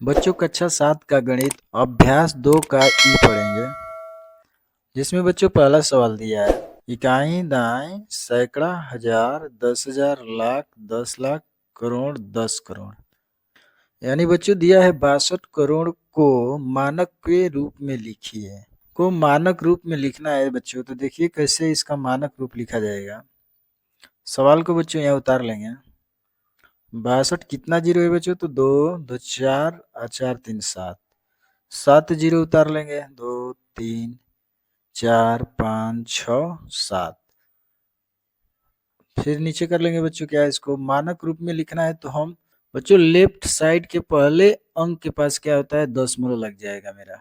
बच्चों कक्षा 7 का गणित अभ्यास 2 का ई पढ़ेंगे, जिसमें बच्चों पहला सवाल दिया है इकाई दाएं सैकड़ा हजार 10,000 लाख 10 लाख करोड़ 10 करोड़। यानी बच्चों दिया है 62 करोड़ को मानक के रूप में लिखिए। को मानक रूप में लिखना है बच्चों, तो देखिए कैसे इसका मानक रूप लिखा जाएगा। सवाल को बच्चों यहाँ उतार लेंगे। 62 कितना जीरो है बच्चों, तो 2 2 4 4 3 7 7 जीरो उतार लेंगे, 2 3 4 5 6 7। फिर नीचे कर लेंगे बच्चों, क्या है इसको मानक रूप में लिखना है तो हम बच्चों लेफ्ट साइड के पहले अंक के पास क्या होता है दशमलव लग जाएगा मेरा।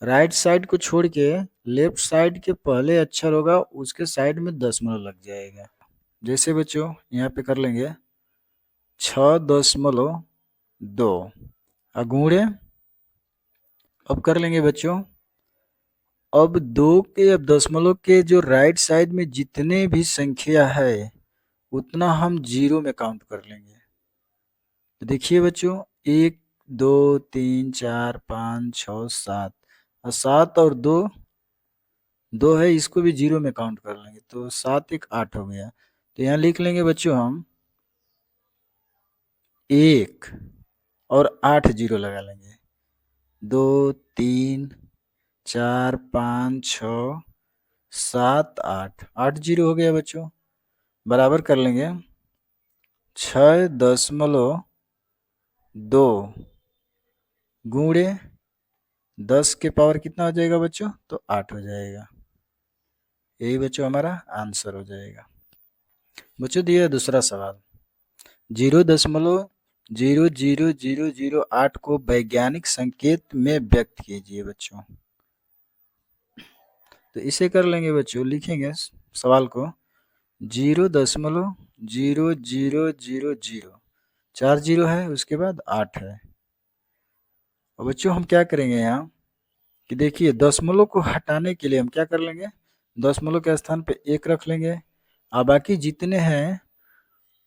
राइट साइड को छोड़ के लेफ्ट साइड के पहले अक्षर होगा उसके साइड में दशमलव लग जाएगा। जैसे बच्चों यहाँ पे कर लेंगे 6.2 अगूढ़े। अब कर लेंगे बच्चों, अब 2 के अब दशमलव के जो राइट साइड में जितने भी संख्या है उतना हम जीरो में काउंट कर लेंगे। तो देखिए बच्चों 1 2 3 4 5 6 7 और 7 और 2 2 है, इसको भी जीरो में काउंट कर लेंगे तो 7 1 8 हो गया। तो यहाँ लिख लेंगे बच्चों हम 1 और 8 जीरो लगा लेंगे, 2 3 4 5 6 7 8 8 जीरो हो गया बच्चों। बराबर कर लेंगे 6.2 गुणे 10 के पावर कितना हो जाएगा बच्चों, तो 8 हो जाएगा। यही बच्चों हमारा आंसर हो जाएगा। बच्चों दिया दूसरा सवाल 0.00008 को वैज्ञानिक संकेत में व्यक्त कीजिए बच्चों। तो इसे कर लेंगे बच्चों, लिखेंगे सवाल को 0.0000 4 जीरो है, उसके बाद 8 है। और बच्चों हम क्या करेंगे यहाँ कि देखिए दशमलव को हटाने के लिए हम क्या कर लेंगे, दशमलव के स्थान पे 1 रख लेंगे और बाकी जितने हैं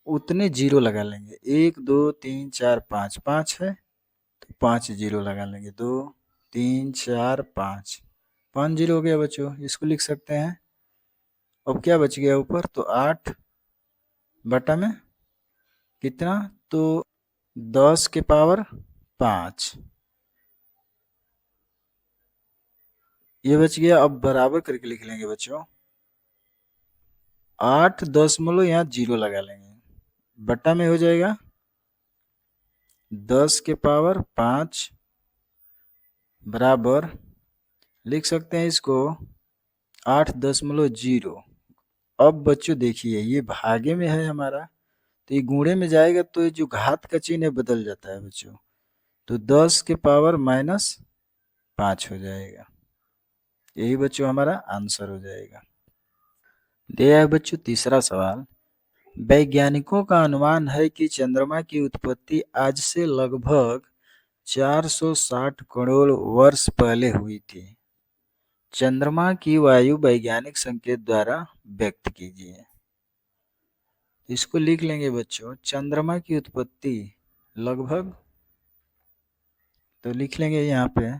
उतने जीरो लगा लेंगे। 1 2 3 4 5 5 है तो 5 जीरो लगा लेंगे, 2 3 4 5 5 जीरो हो गया बच्चों, इसको लिख सकते हैं। अब क्या बच गया ऊपर, तो 8 बटा में कितना, तो 10 के पावर 5 ये बच गया। अब बराबर करके लिख लेंगे बच्चों 8 यहाँ जीरो लगा लेंगे, बटा में हो जाएगा 10 के पावर 5 बराबर लिख सकते हैं इसको 8.0। अब बच्चों देखिए ये भागे में है हमारा, तो ये गुणे में जाएगा तो ये जो घात का चिन्ह है बदल जाता है बच्चों, तो 10 के पावर -5 हो जाएगा। यही बच्चों हमारा आंसर हो जाएगा। दिया है बच्चों तीसरा सवाल, वैज्ञानिकों का अनुमान है कि चंद्रमा की उत्पत्ति आज से लगभग 460 करोड़ वर्ष पहले हुई थी। चंद्रमा की वायु वैज्ञानिक संकेत द्वारा व्यक्त कीजिए। इसको लिख लेंगे बच्चों, चंद्रमा की उत्पत्ति लगभग, तो लिख लेंगे यहाँ पे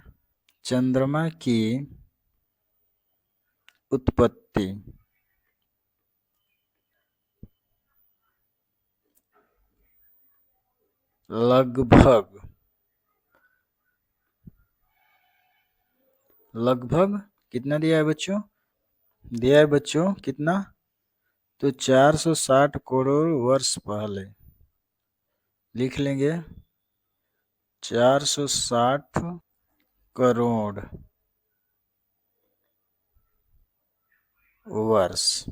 चंद्रमा की उत्पत्ति लगभग कितना दिया है बच्चों, दिया है बच्चों कितना, तो 460 करोड़ वर्ष पहले। लिख लेंगे 460 करोड़ वर्ष।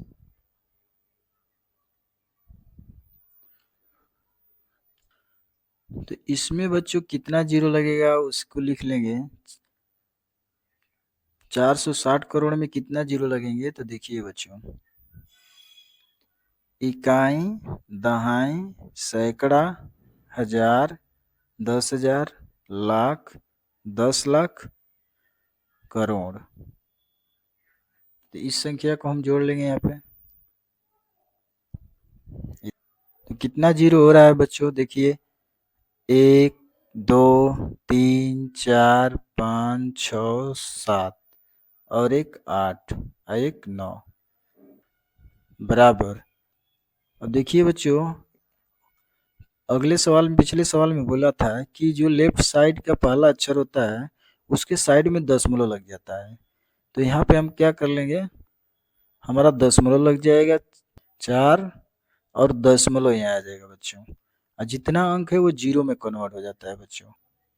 तो इसमें बच्चों कितना जीरो लगेगा उसको लिख लेंगे, 460 करोड़ में कितना जीरो लगेंगे, तो देखिए बच्चों इकाई दहाई सैकड़ा हजार 10,000 लाख 10 लाख करोड़। तो इस संख्या को हम जोड़ लेंगे यहाँ पे, तो कितना जीरो हो रहा है बच्चों, देखिए 1 2 3 4 5 6 7 और एक 8 और एक 9 बराबर। अब देखिए बच्चों, अगले सवाल में पिछले सवाल में बोला था कि जो लेफ्ट साइड का पहला अक्षर होता है उसके साइड में दशमलव लग जाता है। तो यहाँ पे हम क्या कर लेंगे, हमारा दशमलव लग जाएगा 4 और दशमलव यहाँ आ जाएगा बच्चों, और जितना अंक है वो जीरो में कन्वर्ट हो जाता है बच्चों।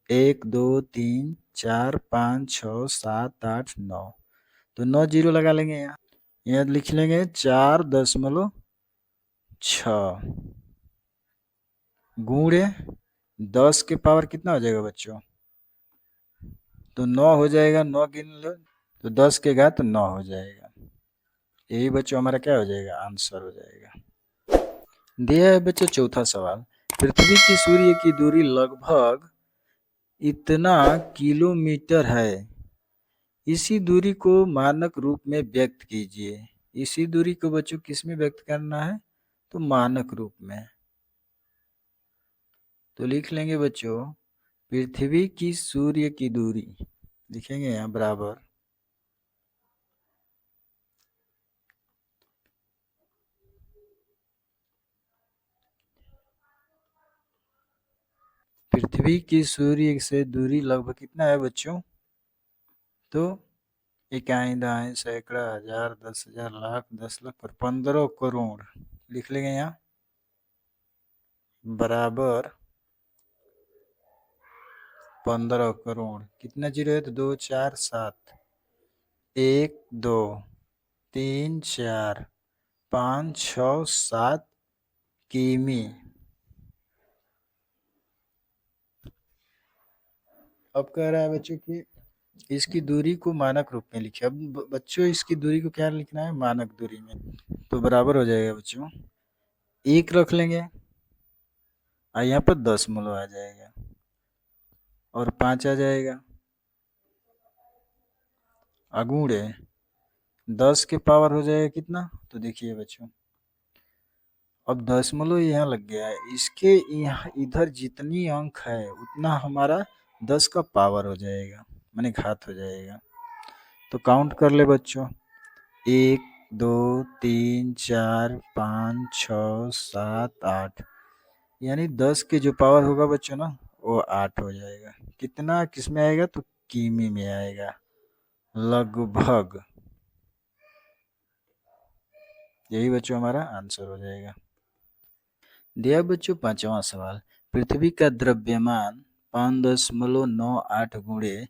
1 2 3 4 5 6 7 8 9, तो 9 जीरो लगा लेंगे यहाँ। यहाँ लिख लेंगे 4.6 गुणे 10 के पावर कितना हो जाएगा बच्चों, तो 9 हो जाएगा, 9 गिन लो तो 10 के घात 9 हो जाएगा। यही बच्चों हमारा क्या हो जाएगा, आंसर हो जाएगा। दिया है बच्चों चौथा सवाल, पृथ्वी की सूर्य की दूरी लगभग इतना किलोमीटर है, इसी दूरी को मानक रूप में व्यक्त कीजिए। इसी दूरी को बच्चों किस में व्यक्त करना है, तो मानक रूप में। तो लिख लेंगे बच्चों पृथ्वी की सूर्य की दूरी, लिखेंगे यहाँ बराबर पृथ्वी की सूर्य से दूरी लगभग कितना है बच्चों, तो इकाई दहाई सैकड़ा हजार 10,000 लाख 10 लाख और 15 करोड़ लिख लेंगे यहाँ बराबर 15 करोड़। कितना जीरो है, तो 2 4 7 1 2 3 4 5 6 7 किमी। अब कह रहा है बच्चों कि इसकी दूरी को मानक रूप में लिखिए। अब बच्चों इसकी दूरी को क्या लिखना है, मानक दूरी में, तो बराबर हो जाएगा बच्चों 1 रख लेंगे और यहाँ पर दशमलव आ जाएगा और 5 आ जाएगा, अगुणे 10 के पावर हो जाएगा कितना, तो देखिए बच्चों अब दशमलव यहाँ लग गया है, इसके यहाँ इधर जितनी अंक है उतना हमारा 10 का पावर हो जाएगा, माने घात हो जाएगा। तो काउंट कर ले बच्चों 1 2 3 4 5 6 7 8, यानी 10 के जो पावर होगा बच्चों ना वो 8 हो जाएगा। कितना किस में आएगा, तो किमी में आएगा लगभग। यही बच्चों हमारा आंसर हो जाएगा। दिया बच्चों पांचवा सवाल, पृथ्वी का द्रव्यमान 5.98 गुणे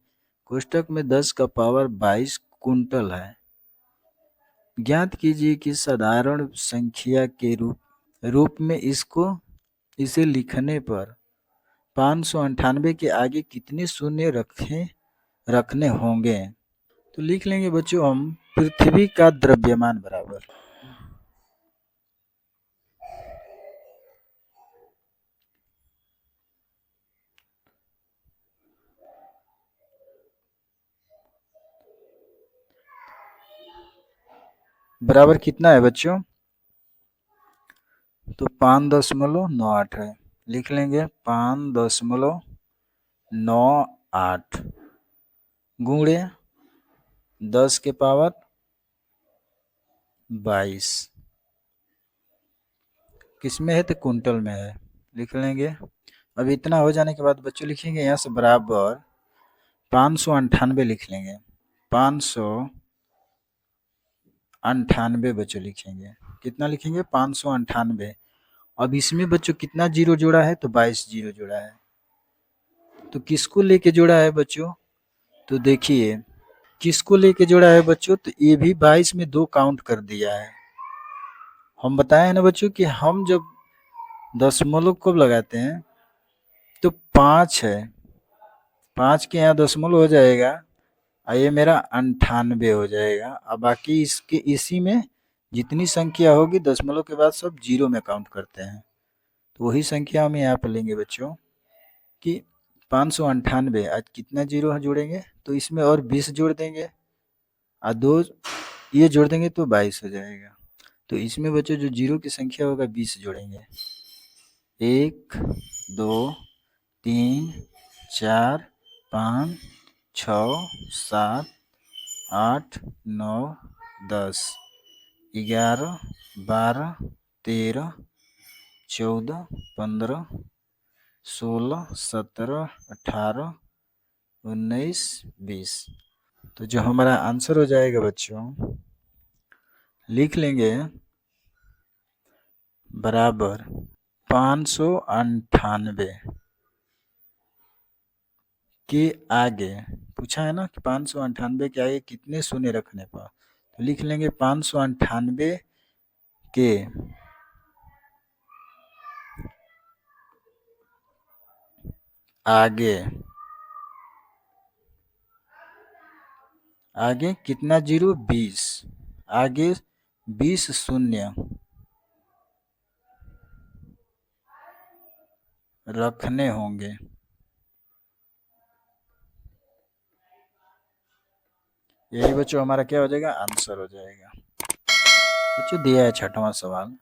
कोष्टक में 10 का पावर 22 कुंटल है। ज्ञात कीजिए कि साधारण संख्या के रूप में इसे लिखने पर 598 के आगे कितने शून्य रखने होंगे। तो लिख लेंगे बच्चों हम पृथ्वी का द्रव्यमान बराबर बराबर कितना है बच्चों, तो 5.98 है, लिख लेंगे 5.98 गुणे 10 के पावर 22 किसमें है, तो कुंटल में है, लिख लेंगे। अब इतना हो जाने के बाद बच्चों लिखेंगे यहाँ से बराबर 598 लिख लेंगे, 598 बच्चों लिखेंगे। कितना लिखेंगे, 598। अब इसमें बच्चों कितना जीरो जोड़ा है, तो 22 जीरो जोड़ा है। तो किसको लेके जोड़ा है बच्चों, तो देखिए किसको लेके जोड़ा है बच्चों, तो ये भी 22 में 2 काउंट कर दिया है। हम बताए हैं ना बच्चों कि हम जब दशमलव कब लगाते हैं, तो 5 है, 5 के यहाँ दशमलव हो जाएगा और ये मेरा 98 हो जाएगा। अब बाकी इसके इसी में जितनी संख्या होगी दशमलव के बाद सब जीरो में काउंट करते हैं, तो वही संख्या हम यहाँ पर लेंगे बच्चों कि 598। आज कितना जीरो जोड़ेंगे, तो इसमें और 20 जोड़ देंगे और 2 ये जोड़ देंगे तो 22 हो जाएगा। तो इसमें बच्चों जो जीरो की संख्या होगा 20 जोड़ेंगे, 1 2 3 4 5 6 7 8 9 10 11 12 13 14 15 16 17 18 19 20। तो जो हमारा आंसर हो जाएगा बच्चों, लिख लेंगे बराबर 598 के आगे पूछा है ना कि 598 के आगे कितने शून्य रखने पर, तो लिख लेंगे 598 के आगे कितना जीरो, 20, आगे 20 शून्य रखने होंगे। यही बच्चों हमारा क्या हो जाएगा, आंसर हो जाएगा। बच्चों दिया है 6वां सवाल,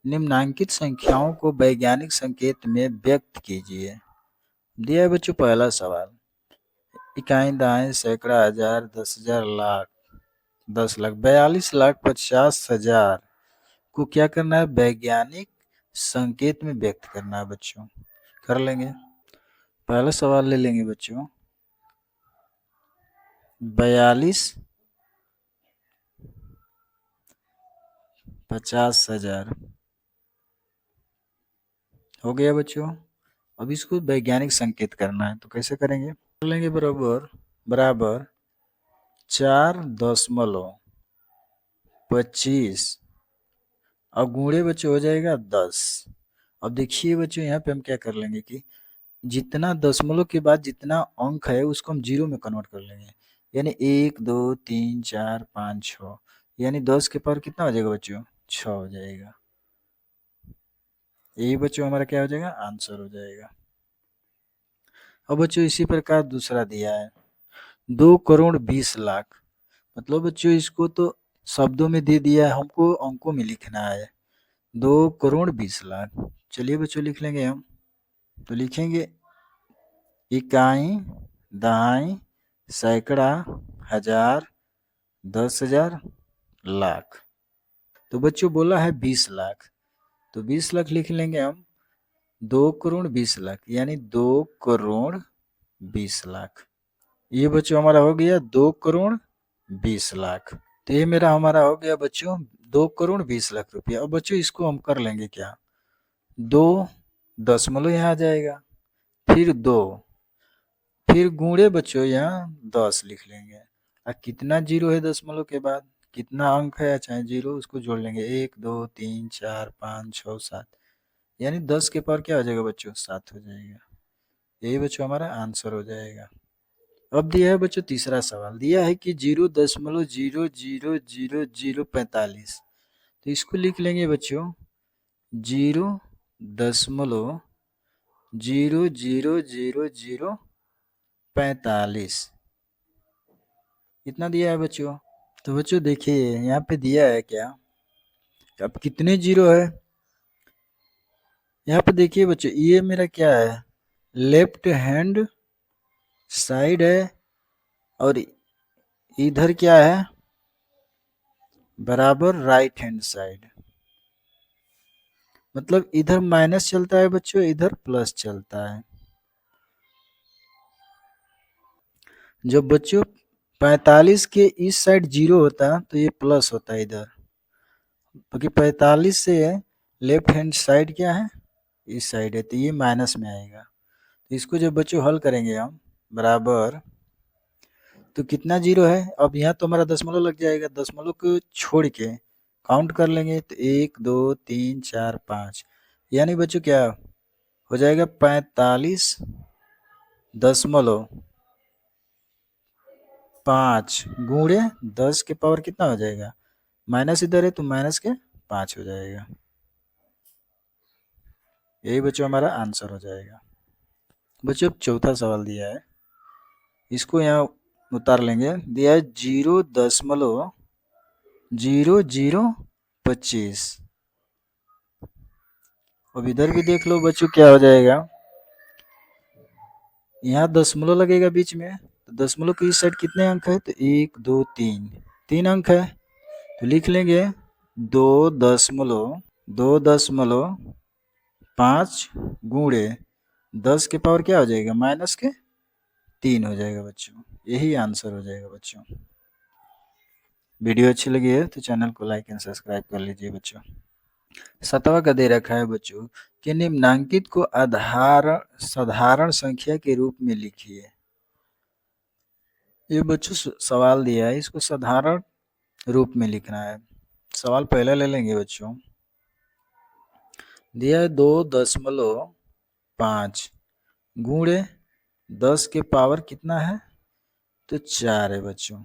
निम्नांकित संख्याओं को वैज्ञानिक संकेत में व्यक्त कीजिए। दिया है बच्चों पहला सवाल, इकाई, दहाई, सैकड़ा, हजार, 10,000, लाख, 10 लाख, 42,50,000 को क्या करना है, वैज्ञानिक संकेत में व्यक्त करना है बच्चों। कर लेंगे, पहला सवाल ले लेंगे बच्चों, 42,50,000 हो गया बच्चों। अब इसको वैज्ञानिक संकेत करना है, तो कैसे करेंगे, कर लेंगे बराबर 4.25 और गुणे बच्चों हो जाएगा 10। अब देखिए बच्चों यहाँ पे हम क्या कर लेंगे कि जितना दशमलव के बाद जितना अंक है उसको हम जीरो में कन्वर्ट कर लेंगे, यानी 1 2 3 4 5 6, यानी 10 के पावर कितना हो जाएगा बच्चों, 6 हो जाएगा। यही बच्चों हमारा क्या हो जाएगा, आंसर हो जाएगा। अब बच्चों इसी प्रकार दूसरा दिया है 2,20,00,000, मतलब बच्चों इसको तो शब्दों में दे दिया है, हमको अंकों में लिखना है 2,20,00,000। चलिए बच्चों लिख लेंगे हम, तो लिखेंगे इकाई, दहाई, सैकड़ा, हजार, 10,000, लाख। तो बच्चों बोला है 20 लाख, तो 20 लाख लिख लेंगे हम 2,20,00,000, यानी 2,20,00,000। ये बच्चों हमारा हो गया 2,20,00,000। तो ये मेरा हमारा हो गया बच्चों 2,20,00,000 रुपया। अब बच्चों इसको हम कर लेंगे क्या, 2 दशमलव यहाँ आ जाएगा, फिर 2, फिर गुणे बच्चों यहाँ 10 लिख लेंगे, और कितना जीरो है दशमलव के बाद, कितना अंक है चाहे जीरो, उसको जोड़ लेंगे 1 2 3 4 5 6 7, यानी 10 के पावर क्या हो जाएगा बच्चों, 7 हो जाएगा। यही बच्चों हमारा आंसर हो जाएगा। अब दिया है बच्चों तीसरा सवाल, दिया है कि 0.000045, तो इसको लिख लेंगे बच्चों 0.000045, इतना दिया है बच्चों। तो बच्चों देखिए यहाँ पे दिया है क्या, अब कितने जीरो है, यहाँ पे देखिए बच्चों ये मेरा क्या है, लेफ्ट हैंड साइड है, और इधर क्या है, बराबर राइट हैंड साइड, मतलब इधर माइनस चलता है बच्चों, इधर प्लस चलता है। जब बच्चों 45 के इस साइड जीरो होता तो ये प्लस होता है इधर, क्योंकि 45 से लेफ्ट हैंड साइड क्या है, इस साइड है, तो ये माइनस में आएगा। तो इसको जब बच्चों हल करेंगे हम बराबर, तो कितना जीरो है, अब यहाँ तो हमारा दशमलव लग जाएगा, दशमलव को छोड़ के काउंट कर लेंगे, तो 1 2 3 4 5, यानी बच्चों क्या हो जाएगा 45.5 गुणे 10 के पावर कितना हो जाएगा, माइनस इधर है तो माइनस के 5 हो जाएगा। यही बच्चों हमारा आंसर हो जाएगा। बच्चों अब चौथा सवाल दिया है, इसको यहाँ उतार लेंगे, दिया है 0.0025। अब इधर भी देख लो बच्चों क्या हो जाएगा, यहाँ दशमलव लगेगा बीच में, तो दशमलव की इस साइड कितने अंक है, तो 1 2 3 3 अंक है, तो लिख लेंगे 2.5 गुणे 10 के पावर क्या हो जाएगा, -3 हो जाएगा बच्चों। यही आंसर हो जाएगा बच्चों। वीडियो अच्छी लगी है तो चैनल को लाइक एंड सब्सक्राइब कर लीजिए बच्चों। 7वां का दे रखा है बच्चों कि निम्नांकित को साधारण संख्या के रूप में लिखिए। ये बच्चों सवाल दिया है, इसको साधारण रूप में लिखना है। सवाल पहले ले लेंगे बच्चों। दिया है 2.5 गुणे 10 के पावर कितना है, तो 4 है बच्चों।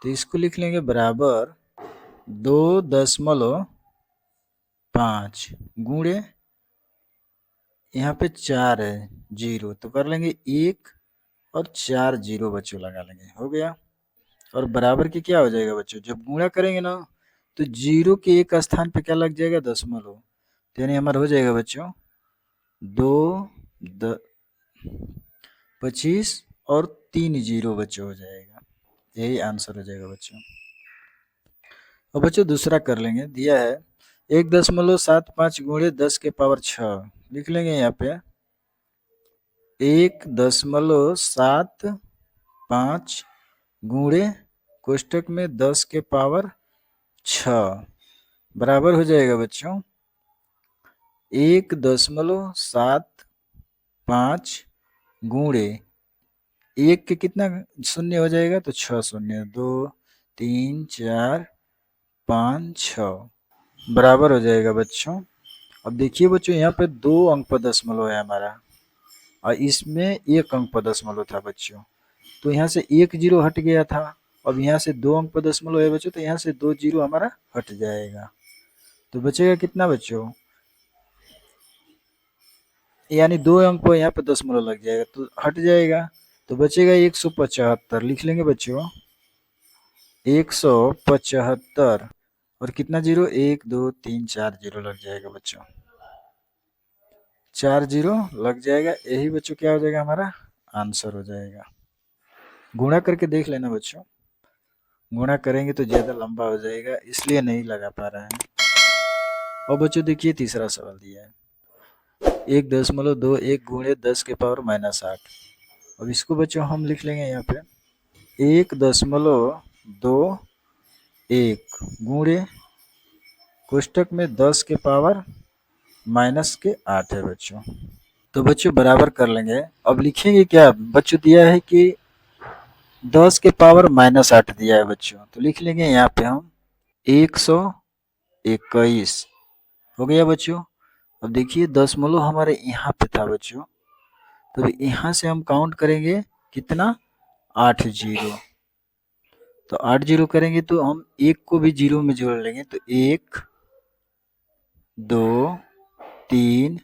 तो इसको लिख लेंगे बराबर 2.5 गुणे, यहाँ पे 4 है 0, तो कर लेंगे 1 और 4 0 बच्चों लगा लेंगे, हो गया। और बराबर की क्या हो जाएगा बच्चों, जब गुणा करेंगे ना तो 0 के एक स्थान पे क्या लग जाएगा, दशमलव, तो यानी हमारा हो जाएगा बच्चों 25 और 3 0 बच्चों हो जाएगा। यही आंसर हो जाएगा बच्चों। और बच्चों दूसरा कर लेंगे। दिया है 1.75 गुणे 10 के पावर 6, लिख लेंगे यहाँ पे 1.75 गुणे कोष्टक में 10 के पावर 6 बराबर हो जाएगा बच्चों 1.75 गुणे 1 के कितना शून्य हो जाएगा, तो 6 शून्य, 2 3 4 5 6 बराबर हो जाएगा बच्चों। अब देखिए बच्चों यहाँ पे 2 अंक पर दशमलव है हमारा, और इसमें 1 अंक पर दशमलव था बच्चों, तो यहाँ से 1 0 हट गया था। अब यहाँ से 2 अंक पर दशमलव है बच्चों, तो यहाँ से 2 0 हमारा हट जाएगा, तो बचेगा कितना बच्चों, यानी 2 अंक पर यहाँ पे दशमलव लग जाएगा तो हट जाएगा, तो बचेगा 175, लिख लेंगे बच्चों 175, और कितना 0, 1 2 3 4 0 लग जाएगा बच्चों, 4 0 लग जाएगा। यही बच्चों क्या हो जाएगा, हमारा आंसर हो जाएगा। गुणा करके देख लेना बच्चों, गुणा करेंगे तो ज़्यादा लंबा हो जाएगा, इसलिए नहीं लगा पा रहे हैं। और बच्चों देखिए तीसरा सवाल दिया है 1.21 गुणे 10 के पावर -8। अब इसको बच्चों हम लिख लेंगे यहाँ पे 1.21 गुणे कोष्टक में 10 के पावर -8 है बच्चों। तो बच्चों बराबर कर लेंगे। अब लिखेंगे क्या बच्चों, दिया है कि 10 के पावर -8 दिया है बच्चों, तो लिख लेंगे यहाँ पे हम 121 हो गया बच्चों। अब देखिए दशमलव हमारे यहाँ पे था बच्चों, तो यहाँ से हम काउंट करेंगे कितना, 8 0, तो 8 0 करेंगे तो हम 1 को भी 0 में जोड़ लेंगे, तो 1 2 3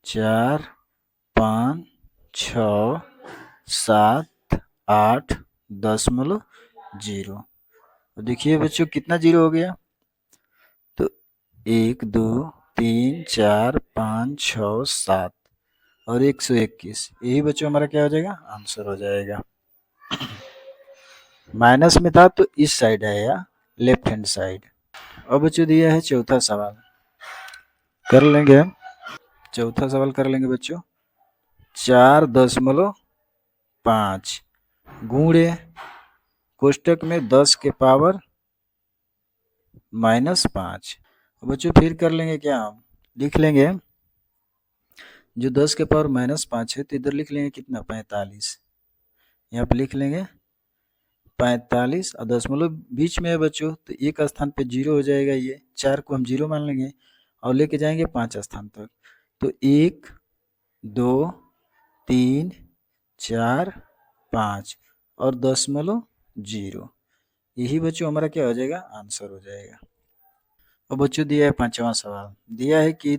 4 5 6 7 8 0। देखिए बच्चों कितना 0 हो गया, तो 1 2 3 4 5 6 7 और 121, यही बच्चों हमारा क्या हो जाएगा, आंसर हो जाएगा। माइनस में था तो इस साइड है या लेफ्ट हैंड साइड। अब बच्चों दिया है चौथा सवाल, कर लेंगे। चौथा सवाल कर लेंगे बच्चों 4.5 गुणे कोष्टक में 10 के पावर -5। बच्चों फिर कर लेंगे क्या, हम लिख लेंगे जो 10 के पावर -5 है, तो इधर लिख लेंगे कितना, 45, यहाँ पे लिख लेंगे 45, और दशमलव बीच में है बच्चों, तो एक स्थान पे 0 हो जाएगा, ये 4 को हम 0 मान लेंगे और लेके जाएंगे 5 स्थान तक, तो 1 2 3 4 5 और 0.0, यही बच्चों हमारा क्या हो जाएगा, आंसर हो जाएगा। और बच्चों दिया है पांचवा सवाल, दिया है कि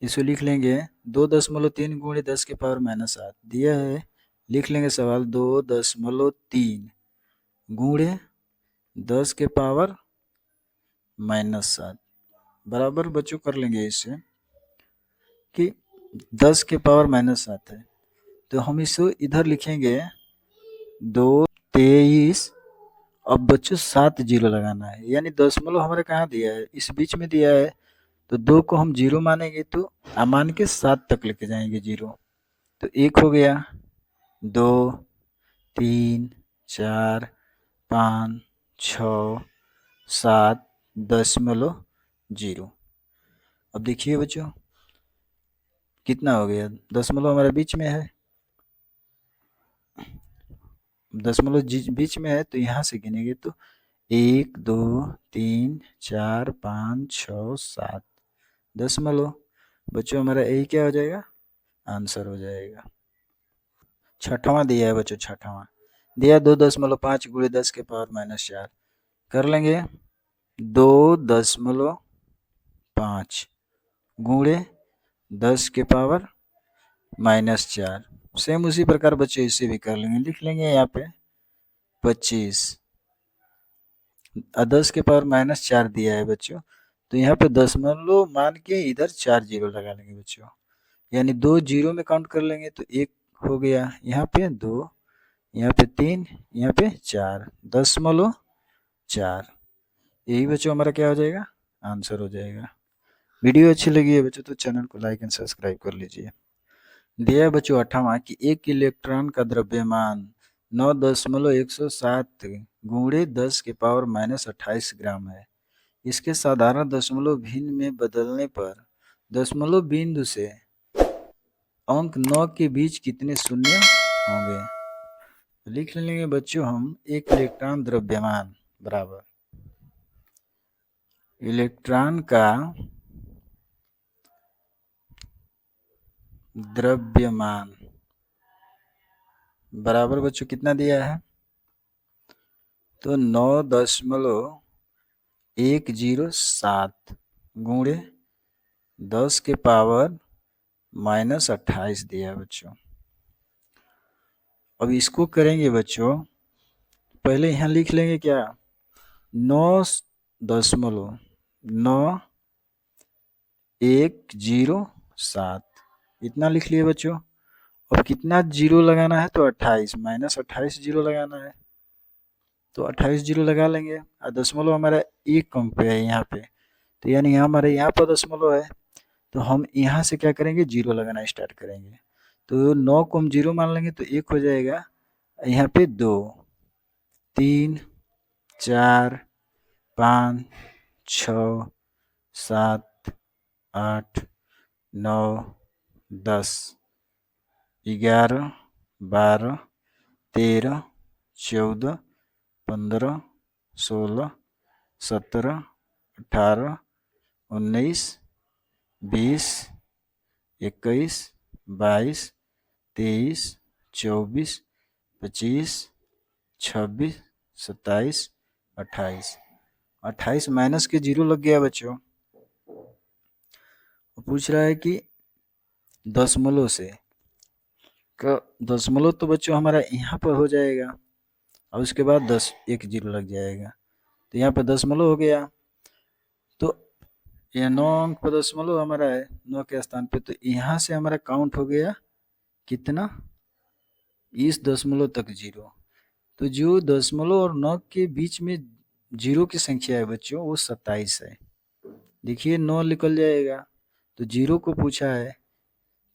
इसको लिख लेंगे 2.3 गुणे 10 के पावर -8 दिया है, लिख लेंगे सवाल 2.3 गुणे 10 के पावर -7 बराबर बच्चों कर लेंगे इससे कि 10 के पावर -7 है, तो हम इसको इधर लिखेंगे 2 23। अब बच्चों 7 जीरो लगाना है, यानी दशमलव हमारे कहाँ दिया है, इस बीच में दिया है। तो 2 को हम जीरो मानेंगे तो मान के 7 तक लेके जाएंगे जीरो। तो 1 हो गया, 2 3 4 5 6 7 दशमलव जीरो। अब देखिए बच्चों कितना हो गया, दशमलव हमारे बीच में है, दशमलव बीच में है, तो यहाँ से गिनेंगे तो 1 2 3 4 5 6 7 दशमलव। बच्चों हमारा यही क्या हो जाएगा, आंसर हो जाएगा। छठवां दिया है बच्चों, छठवां दिया 2.5 गुणे 10 के पावर -4। कर लेंगे 2.5 गुणे 10 के पावर -4। सेम उसी प्रकार बच्चों इसे भी कर लेंगे, लिख लेंगे यहाँ पे 25। 10 के पावर -4 दिया है बच्चों, तो यहाँ पे दशमलव मान के इधर 4 जीरो लगा लेंगे बच्चों, यानी 2 जीरो में काउंट कर लेंगे तो 1 हो गया, यहाँ पे 2, यहाँ पे 3, यहाँ पे 4 दशमलव 4। यही बच्चों हमारा क्या हो जाएगा, आंसर हो जाएगा। वीडियो अच्छी लगी है बच्चों तो चैनल को लाइक एंड सब्सक्राइब कर लीजिए। दिया है बच्चों 8वां कि एक इलेक्ट्रॉन का द्रव्यमान 9.107 गुणे 10 के पावर -28 ग्राम है। इसके साधारण दशमलव भिन्न में बदलने पर दशमलव बिंदु से अंक 9 के बीच कितने शून्य होंगे। लिख लेंगे बच्चों हम एक इलेक्ट्रॉन द्रव्यमान बराबर इलेक्ट्रॉन का द्रव्यमान बराबर बच्चों कितना दिया है, तो 9.107 गुणे 10 के पावर -28 दिया है बच्चों। अब इसको करेंगे बच्चों, पहले यहाँ लिख लेंगे क्या, 9.910.7 इतना लिख लिए बच्चों। अब कितना जीरो लगाना है, तो 28 -28 जीरो लगाना है, तो 28 जीरो लगा लेंगे। और दशमलव हमारा एक अंक पे है यहाँ पे, तो यानी हमारे यहाँ पर दशमलव है, तो हम यहाँ से क्या करेंगे, जीरो लगाना स्टार्ट करेंगे। तो 9 को हम जीरो मान लेंगे तो 1 हो जाएगा, यहाँ पे 2 3 4 5 6 7 8 9 10 11 12 13 14 15 16 17 18 19 20 21 22 23 24 25 26 27 28 28 माइनस के जीरो लग गया बच्चों। पूछ रहा है कि दशमलव से, दशमलव तो बच्चों हमारा यहाँ पर हो जाएगा और उसके बाद 1 जीरो लग जाएगा, तो यहाँ पर दशमलव हो गया। तो यह 9 अंक पर दशमलव हमारा है 9 के स्थान पे, तो यहाँ से हमारा काउंट हो गया कितना, इस दशमलव तक जीरो। तो जो दशमलव और 9 के बीच में जीरो की संख्या है बच्चों वो 27 है। देखिए 9 निकल जाएगा, तो जीरो को पूछा है,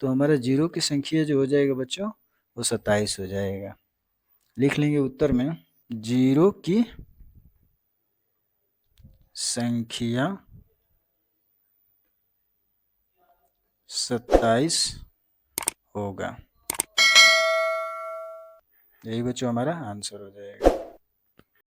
तो हमारा जीरो की संख्या जो हो जाएगा बच्चों वो 27 हो जाएगा। लिख लेंगे उत्तर में, जीरो की संख्या 27 होगा। यही बच्चों हमारा आंसर हो जाएगा।